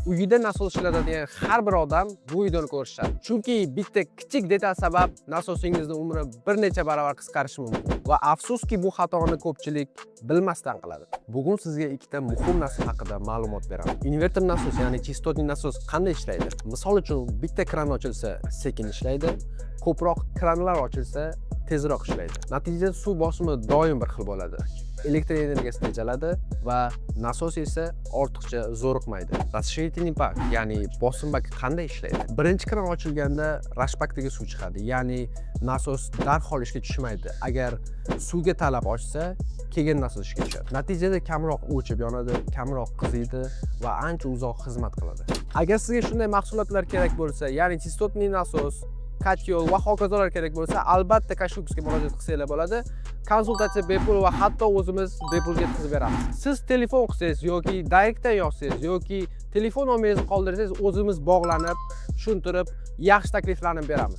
Uyida nasos ishlatadigan har bir odam bu videoni ko'rishadi. Chunki bitta kichik detal sabab nasosingizni umri bir necha barobar qisqarishi mumkin. Va afsuski bu xatoni ko'pchilik bilmasdan qiladi. Bugun sizga ikkita muhim narsa haqida ma'lumot beraman. Invertor nasos, ya'ni chistotli nasos qanday ishlaydi? Misol uchun, bitta kran ochilsa sekin ishlaydi, ko'proq kranlar ochilsa tezroq ishlaydi. Natijada suv bosimi doim bir xil bo'ladi. Elektr energiyasi tejaladi va nasos esa ortiqcha zo'riqmaydi. Расширительный бак, ya'ni bosim baki qanday ishlaydi? Birinchi kran ochilganda rashbakdagi suv chiqadi, ya'ni nasos darhol ishga tushmaydi. Agar suvga talab ochsa, keyin nasos ishga tushadi. Natijada kamroq o'chib yonadi, kamroq qiziydi va ancha uzoq xizmat qiladi. Agar sizga shunday mahsulotlar kerak bo'lsa, ya'ni chistotli nasos, katyol va hokazolar kerak bo'lsa, albatta Kashuksga murojaat qilsanglar bo'ladi. Konsultatsiya bepul va hatto o'zimiz bepul yetkazib beramiz. Siz telefon qilsangiz yoki direktdan yozsangiz yoki telefon nomeringizni qoldirsangiz, o'zimiz bog'lanib, tushuntirib, yaxshi takliflarni beramiz.